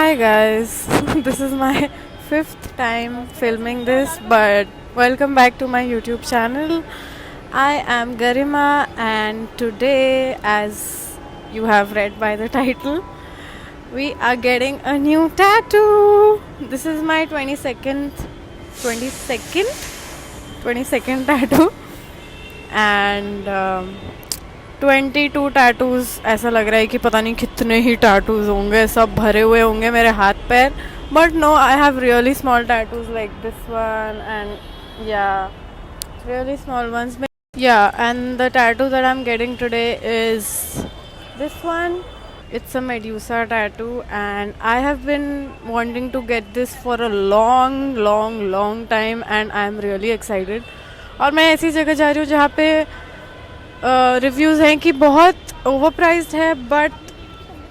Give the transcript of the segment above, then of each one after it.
Hi guys, this is my fifth time filming this, but welcome back to my YouTube channel. I am Garima, and today, as you have read by the title, we are getting a new tattoo. This is my 22nd tattoo, and 22 tattoos ऐसा लग रहा है कि पता नहीं कितने ही tattoos होंगे, सब भरे हुए होंगे मेरे हाथ पैर. But no, I have really small tattoos like this one and yeah really small ones. Yeah and the tattoo that I am getting today is this one. It's a Medusa tattoo and I have been wanting to get this for a long time and I am really excited. और मैं ऐसी जगह जा रही हूँ जहाँ पे reviews हैं कि बहुत ओवर प्राइज्ड है, but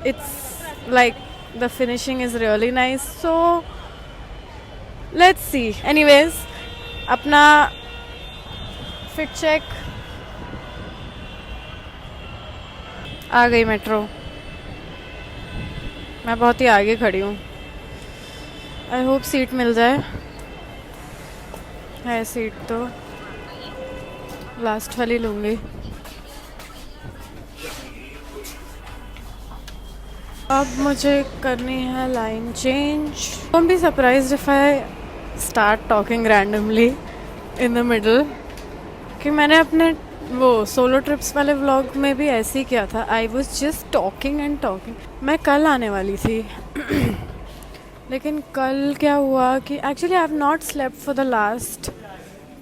it's like the finishing is really nice. So let's see. Anyways, अपना फिट चेक. आ गई मेट्रो. मैं बहुत ही आगे खड़ी हूँ. आई होप सीट मिल जाए. है सीट तो लास्ट वाली लूँगी. अब मुझे करनी है line change. Don't be surprised if I start talking randomly in the middle. कि मैंने अपने वो सोलो ट्रिप्स वाले व्लॉग में भी ऐसे ही किया था. I was just talking and talking. मैं कल आने वाली थी लेकिन कल क्या हुआ कि actually I have not slept for the last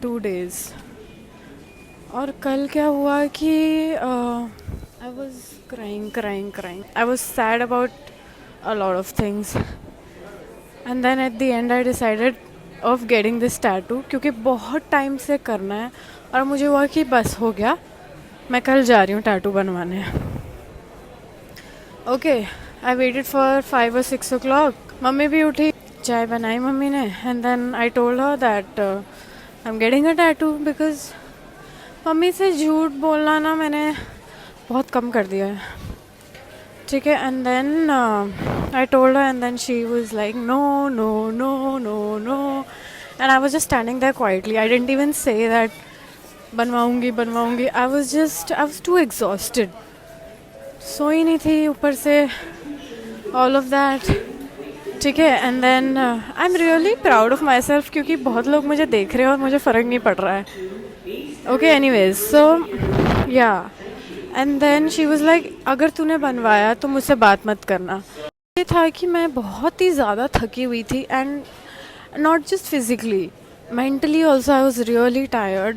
2 days. और कल क्या हुआ कि I was crying. I was sad about a lot of things. And then at the end I decided of getting this tattoo क्योंकि बहुत time से करना है और मुझे हुआ कि बस हो गया, मैं कल जा रही हूँ टैटू बनवाने. Okay, I waited for 5 or 6 o'clock. Mummy भी उठी, चाय बनाई मम्मी ने. And then I told her that I am getting a tattoo because mummy से झूठ बोलना ना मैंने बहुत कम कर दिया है. ठीक है. And then I told her and then she was like no. And I was just standing there quietly. I didn't even say that बनवाऊंगी. I was too exhausted. सोई नहीं थी ऊपर से ऑल ऑफ दैट. ठीक है. And then I am really proud of myself क्योंकि बहुत लोग मुझे देख रहे हैं और मुझे फ़र्क नहीं पड़ रहा है. Okay, anyways, so yeah. And then she was like अगर तूने बनवाया तो मुझसे बात मत करना. ये था कि मैं बहुत ही ज़्यादा थकी हुई थी and not just physically, mentally also I was really tired.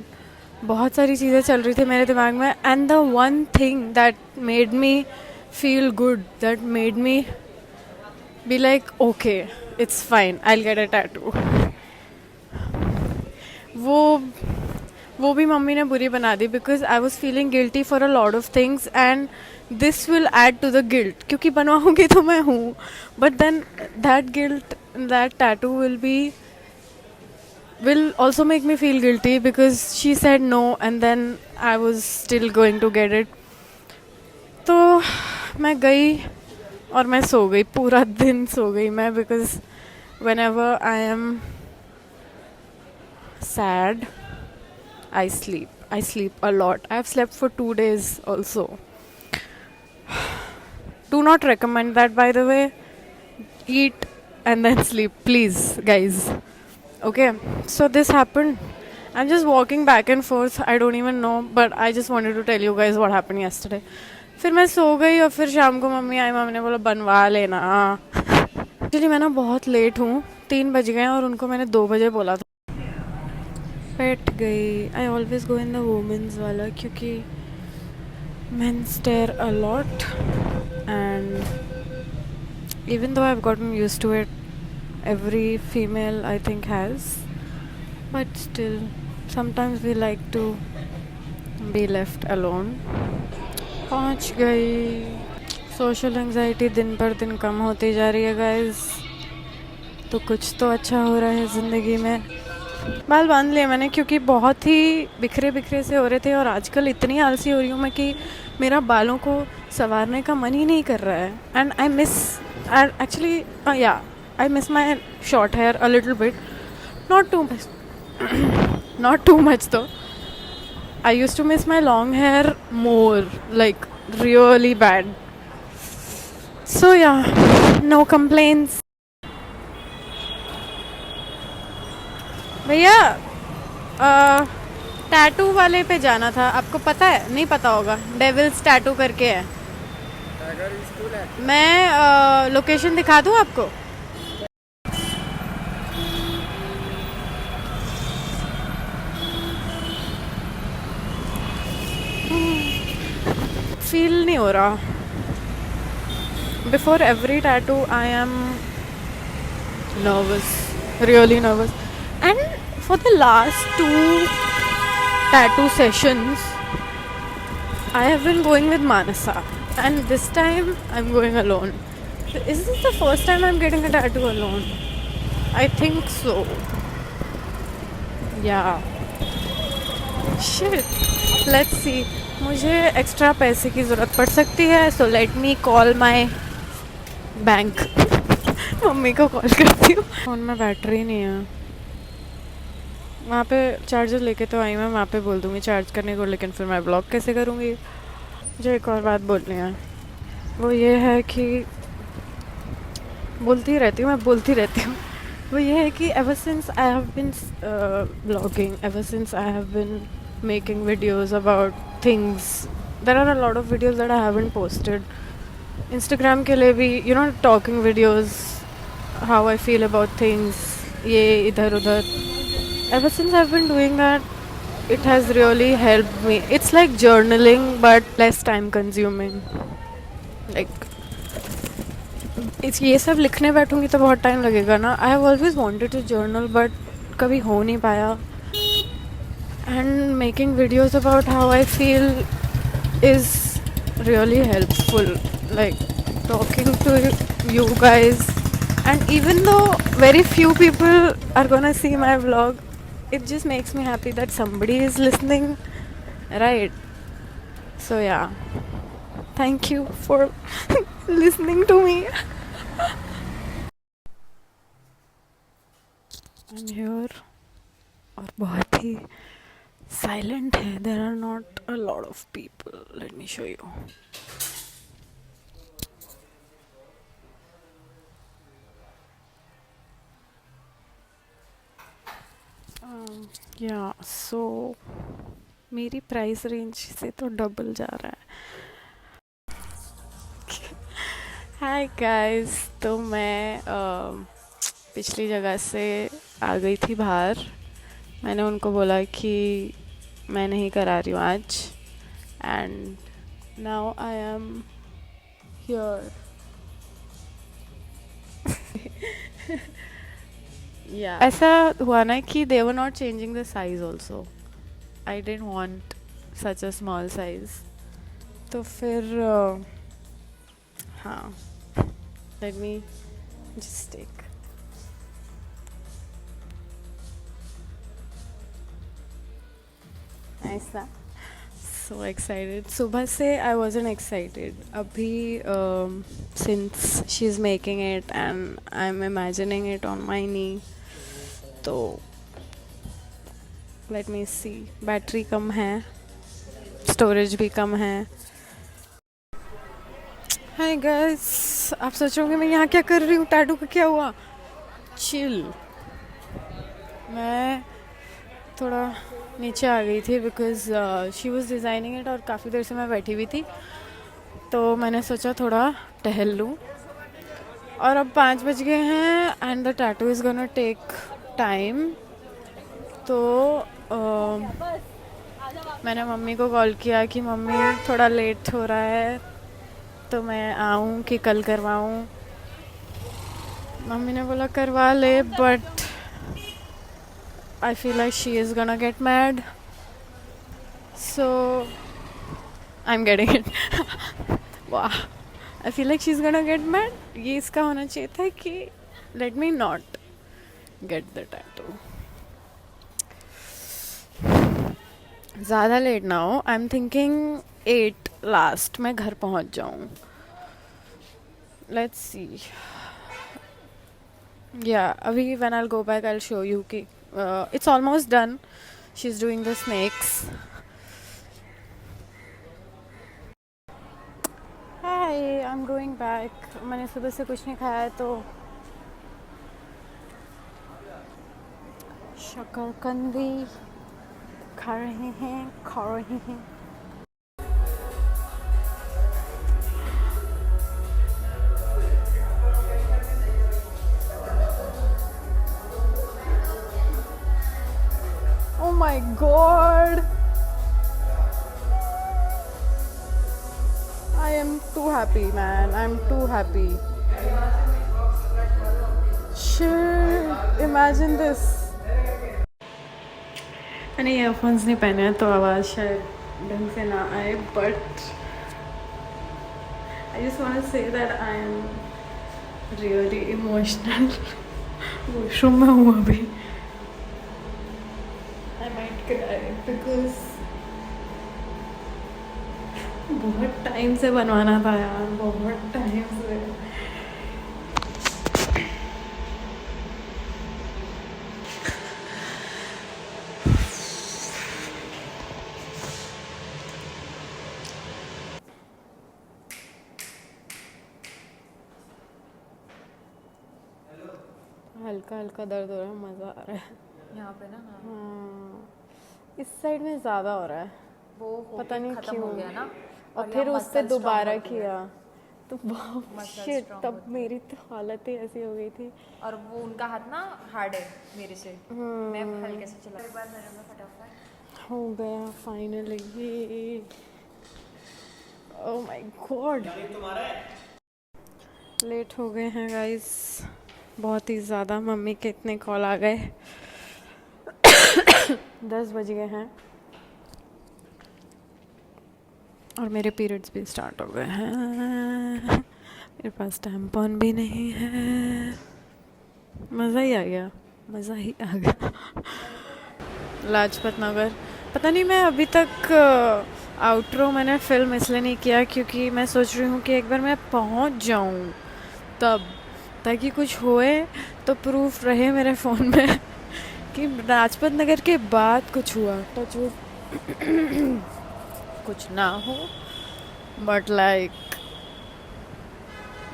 बहुत सारी चीज़ें चल रही थी मेरे दिमाग में. And the one thing that made me feel good, that made me be like okay it's fine, I will get a tattoo, वो भी मम्मी ने बुरी बना दी because I was feeling guilty for a lot of things and this will add to the guilt क्योंकि बनवाऊँगी तो मैं हूँ. But then that guilt, that tattoo will also make me feel guilty because she said no and then I was still going to get it. तो मैं गई और मैं सो गई. पूरा दिन सो गई मैं because whenever I am sad I sleep a lot. I have slept for 2 days also. Do not recommend that, by the way. Eat and then sleep, please guys. Okay, so this happened. I'm just walking back and forth. I don't even know, but I just wanted to tell you guys what happened yesterday. फिर मैं सो गई और फिर शाम को mummy आई. Mummy ने बोला बनवा लेना. एक्चुअली मैं ना बहुत लेट हूँ. 3 बज गए और उनको मैंने 2 बजे बोला था. बैठ गई. I always go in the women's वाला क्योंकि men stare a lot and even though I've gotten used to it, every female I think has, but still sometimes we like to be left alone. पहुंच गई. Social anxiety दिन पर दिन कम होती जा रही है गाइस. तो कुछ तो अच्छा हो रहा है ज़िंदगी में. बाल बांध लिए मैंने क्योंकि बहुत ही बिखरे बिखरे से हो रहे थे और आजकल इतनी आलसी हो रही हूँ मैं कि मेरा बालों को संवारने का मन ही नहीं कर रहा है. एंड आई मिस एक्चुअली या I miss my short hair a little bit. Not too much. Not too much though. I used to miss my long hair more, like really bad. So yeah, no complaints. भैया tattoo वाले पे जाना था. आपको पता है? नहीं पता होगा. डेविल्स टैटू करके है. मैं लोकेशन दिखा दूँ आपको. फील नहीं हो रहा. Before every tattoo, I am nervous, really nervous. And for the last 2 tattoo sessions, I have been going with Manasa, and this time I'm going alone. Is this the first time I'm getting a tattoo alone? I think so. Yeah. Shit. Let's see. मुझे extra पैसे की ज़रूरत पड़ सकती है. So let me call my bank. Mummy को call करती हूँ. फ़ोन में बैटरी नहीं है. वहाँ पे चार्जर लेके तो आई मैं. वहाँ पे बोल दूँगी चार्ज करने को, लेकिन फिर मैं ब्लॉक कैसे करूँगी. मुझे एक और बात बोलनी है. वो ये है कि बोलती रहती हूँ वो ये है कि ever since I have been vlogging, ever since I have been making videos about things, there are a lot of videos that I haven't posted. Instagram के लिए भी, you know, talking videos, how I feel about things, ये इधर उधर. Ever since I've been doing that, it has really helped me. It's like journaling but less time consuming. Like ये सब लिखने बैठूंगी तो बहुत टाइम लगेगा ना. I have always wanted to journal but कभी हो नहीं पाया. And making videos about how I feel is really helpful. Like talking to you guys. And even though very few people are gonna see my vlog, it just makes me happy that somebody is listening, right? So yeah, thank you for listening to me. I'm here और बहुत ही silent है. There are not a lot of people. Let me show you. Yeah, so मेरी price range से तो double जा रहा है. Hi guys. तो मैं पिछली जगह से आ गई थी बाहर. मैंने उनको बोला कि मैं नहीं करा रही हूँ आज. And now I am here. या ऐसा हुआ ना कि they were not changing the size also. I didn't want such a small size. तो फिर हाँ, let me just take. Nice ना. So excited. सुबह से आई वॉजंट एक्साइटेड. अभी since she is making it and I am imagining it on my knee. तो let मी सी. Battery कम है, storage भी कम है. Hi guys. आप सोचोगे मैं यहाँ क्या कर रही हूँ, टैटू का क्या हुआ. चिल. मैं थोड़ा नीचे आ गई थी because she was designing it और काफ़ी देर से मैं बैठी हुई थी. तो मैंने सोचा थोड़ा टहल लूँ. और अब 5 बज गए हैं and the tattoo is gonna take time. तो मैंने मम्मी को कॉल किया कि मम्मी थोड़ा लेट हो रहा है तो मैं आऊँ कि कल करवाऊँ. मम्मी ने बोला करवा ले but I feel like she is gonna get mad. So I'm getting it. Wow. I feel like she's gonna get mad. ये इसका होना चाहिए था कि let me not get the tattoo. ज़्यादा लेट ना हो. आई एम थिंकिंग 8 लास्ट मैं घर पहुंच जाऊँ. Let's see. या अभी when I go back I show you कि it's almost done. She is doing the snacks. Hi I am going back. मैंने सुबह से कुछ नहीं खाया है तो शकरकंदी खा रहे हैं. Oh my god! I am too happy, man. I'm too happy. Shit! Imagine this. मैंने ईयरफोन्स नहीं पहने हैं तो आवाज़ शायद ढंग से ना आए, but I just want to say that I am really emotional. Washroom में हूँ अभी. I might cry because बहुत टाइम से बनवाना था यार, बहुत टाइम से. हल्का हल्का दर्द हो रहा है, मज़ा आ रहा है यहाँ पे ना. हाँ. इस साइड में ज़्यादा हो रहा है, वो पता नहीं खत्म क्यों. हो गया ना. और फिर उससे दोबारा किया तो Muscle शिट, strong तब होती मेरी तो हालत ही ऐसी हो गई थी. और वो उनका हाथ ना हार्ड है मेरे से. मैं हल्के से चला. एक बार मेरे में फटाफट हो गया finally. Oh my God, late हो गए हैं गाइस बहुत ही ज़्यादा. मम्मी के इतने कॉल आ गए. 10 बज गए हैं और मेरे पीरियड्स भी स्टार्ट हो गए हैं. मेरे पास टैम्पॉन भी नहीं है. मज़ा ही आ गया, मज़ा ही आ गया. लाजपत नगर. पता नहीं, मैं अभी तक आउटरो मैंने फिल्म इसलिए नहीं किया क्योंकि मैं सोच रही हूँ कि एक बार मैं पहुँच जाऊँ तब, ताकि कुछ होए तो प्रूफ रहे मेरे फ़ोन में कि लाजपत नगर के बाद कुछ हुआ. टच वुड कुछ ना हो. But like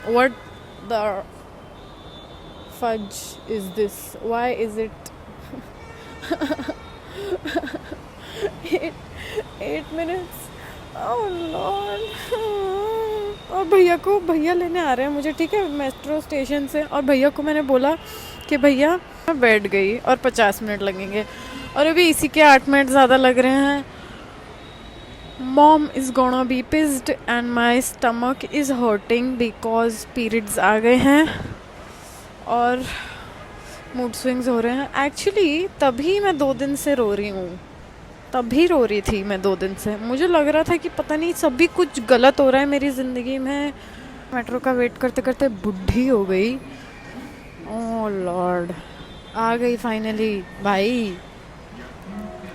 what the fudge is this? Why is it 8 minutes? Oh Lord. और भैया लेने आ रहे हैं मुझे, ठीक है, मेट्रो स्टेशन से. और भैया को मैंने बोला कि भैया मैं बैठ गई और 50 मिनट लगेंगे, और अभी इसी के 8 मिनट ज़्यादा लग रहे हैं. Mom is gonna be pissed and my stomach is hurting because periods आ गए हैं और मूड स्विंग्स हो रहे हैं. एक्चुअली तभी मैं 2 दिन से रो रही हूँ. तभी रो रही थी मैं 2 दिन से. मुझे लग रहा था कि पता नहीं सभी कुछ गलत हो रहा है मेरी ज़िंदगी में. मेट्रो का वेट करते करते बुढ़ी हो गई. ओह लॉर्ड, आ गई फाइनली भाई.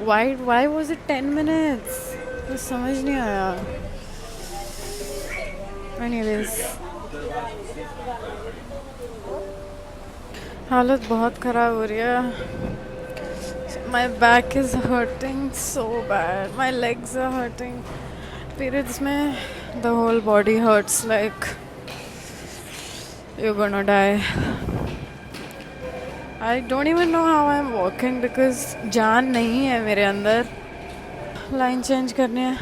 Why was it 10 minutes? कुछ समझ नहीं आया. एनीवेज, हालत बहुत ख़राब हो रही है. My back is hurting so bad. My legs are hurting. Periods में the whole body hurts like you're gonna die. I don't even know how I'm walking because जान नहीं है मेरे अंदर. लाइन चेंज करनी है.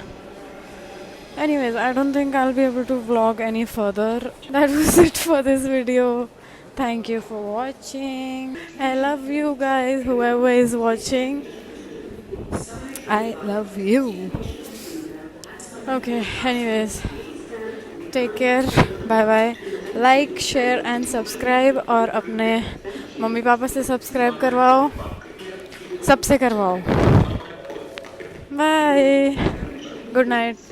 Anyways, I don't think I'll be able to vlog any further. That was it for this video. Thank you for watching. I love you guys, whoever is watching. I love you. Okay, anyways, take care. Bye bye. Like, share and subscribe. और अपने mummy papa से subscribe करवाओ, सबसे करवाओ. Bye. Good night.